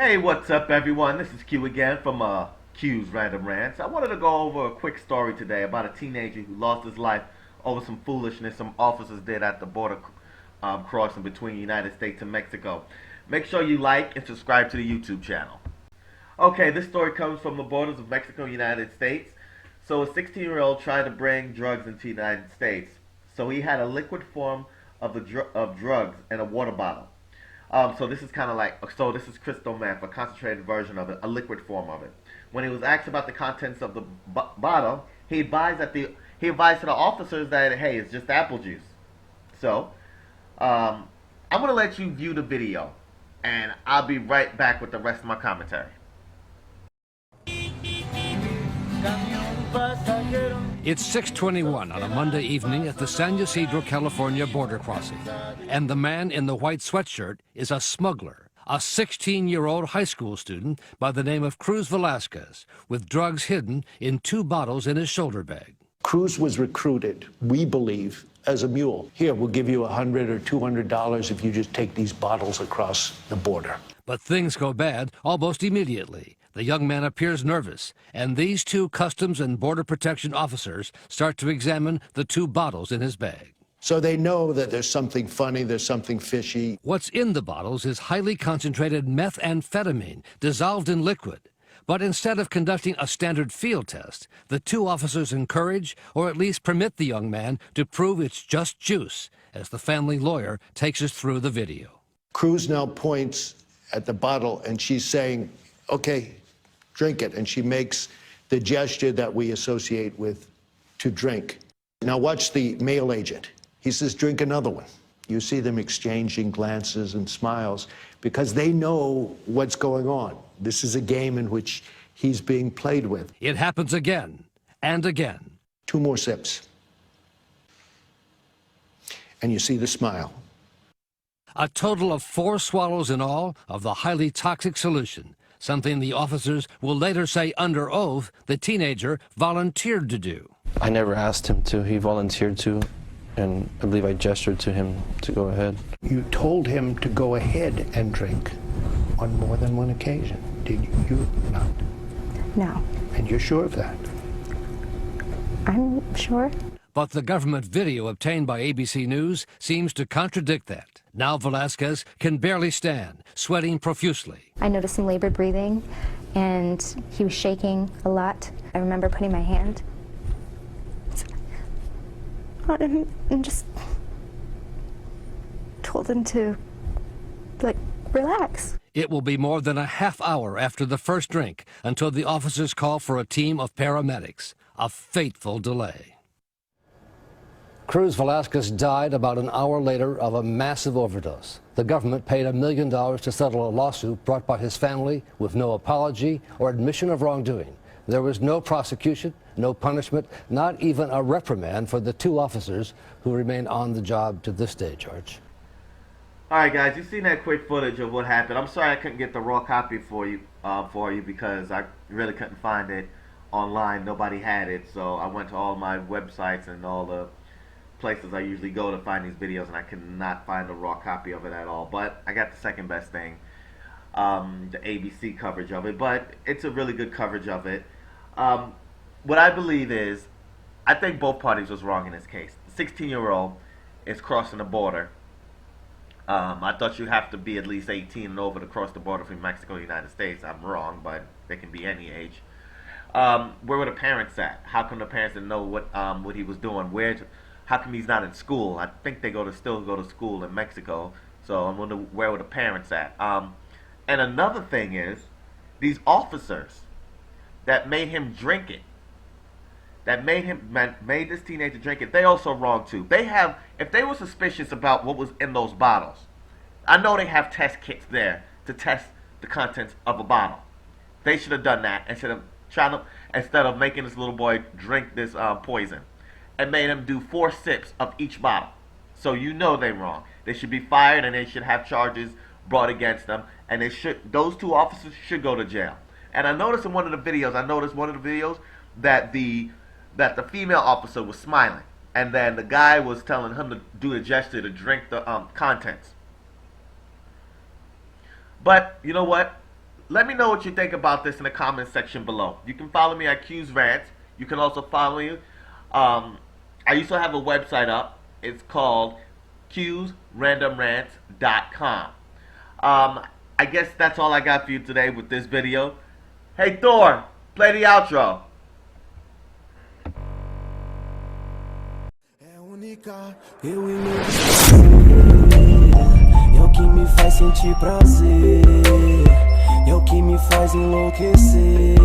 Hey, what's up, everyone? This is Q again from Q's Random Rants. I wanted to go over a quick story today about a teenager who lost his life over some foolishness some officers did at the border crossing between the United States and Mexico. Make sure you like and subscribe to the YouTube channel. Okay, this story comes from the borders of Mexico and the United States. So a 16-year-old tried to bring drugs into the United States. So he had a liquid form of drugs in a water bottle. So this is kind of like, so this is crystal meth, a concentrated version of it, a liquid form of it. When he was asked about the contents of the bottle, he advised to the officers that, hey, it's just apple juice. So, I'm going to let you view the video, and I'll be right back with the rest of my commentary. It's 6:21 on a Monday evening at the San Ysidro, California border crossing. And the man in the white sweatshirt is a smuggler, a 16-year-old high school student by the name of Cruz Velazquez, with drugs hidden in 2 bottles in his shoulder bag. Cruz was recruited, we believe, as a mule. Here, we'll give you $100 or $200 if you just take these bottles across the border. But things go bad almost immediately. The young man appears nervous, and these 2 Customs and Border Protection officers start to examine the 2 bottles in his bag. So they know that there's something funny, there's something fishy. What's in the bottles is highly concentrated methamphetamine dissolved in liquid. But instead of conducting a standard field test, the 2 officers encourage, or at least permit the young man to prove it's just juice, as the family lawyer takes us through the video. Cruz now points at the bottle, and she's saying, okay, drink it. And she makes the gesture that we associate with to drink. Now watch the male agent. He says, drink another one. You see them exchanging glances and smiles because they know what's going on. This is a game in which he's being played with. It happens again and again. 2 more sips. And you see the smile. A total of 4 swallows in all of the highly toxic solution, something the officers will later say under oath the teenager volunteered to do. I never asked him to. He volunteered to, and I believe I gestured to him to go ahead. You told him to go ahead and drink on more than one occasion, did you not? No. And you're sure of that? I'm sure. But the government video obtained by ABC News seems to contradict that. Now Velazquez can barely stand, sweating profusely. I noticed some labored breathing, and he was shaking a lot. I remember putting my hand on him and just told him to, like, relax. It will be more than a half hour after the first drink until the officers call for a team of paramedics. A fateful delay. Cruz Velazquez died about an hour later of a massive overdose. The government paid $1 million to settle a lawsuit brought by his family with no apology or admission of wrongdoing. There was no prosecution, no punishment, not even a reprimand for the 2 officers who remain on the job to this day, George. All right, guys, you've seen that quick footage of what happened. I'm sorry I couldn't get the raw copy for you because I really couldn't find it online. Nobody had it, so I went to all my websites and all the places I usually go to find these videos, and I could not find a raw copy of it at all. But I got the second best thing, the ABC coverage of it. But it's a really good coverage of it. What I believe is, I think both parties was wrong in this case. The 16-year-old is crossing the border. I thought you have to be at least 18 and over to cross the border from Mexico to the United States. I'm wrong, but they can be any age. Where were the parents at? How come the parents didn't know what he was doing? How come he's not in school? I think they still go to school in Mexico. So I'm wondering, where were the parents at? And another thing is, these officers that made him drink it, that made this teenager drink it, they also wrong too. If they were suspicious about what was in those bottles, I know they have test kits there to test the contents of a bottle. They should have done that instead of making this little boy drink this poison, and made him do 4 sips of each bottle. So you know they're wrong. They should be fired, and they should have charges brought against them, and those 2 officers should go to jail. And I noticed in one of the videos, that the female officer was smiling, and then the guy was telling him to do the gesture to drink the contents. But you know what? Let me know what you think about this in the comment section below. You can follow me at QsRantz. You can also follow me. I used to have a website up. It's called QsRandomRants.com. I guess that's all I got for you today with this video. Hey Thor, play the outro. É o que me faz sentir prazer, é o que me faz enlouquecer.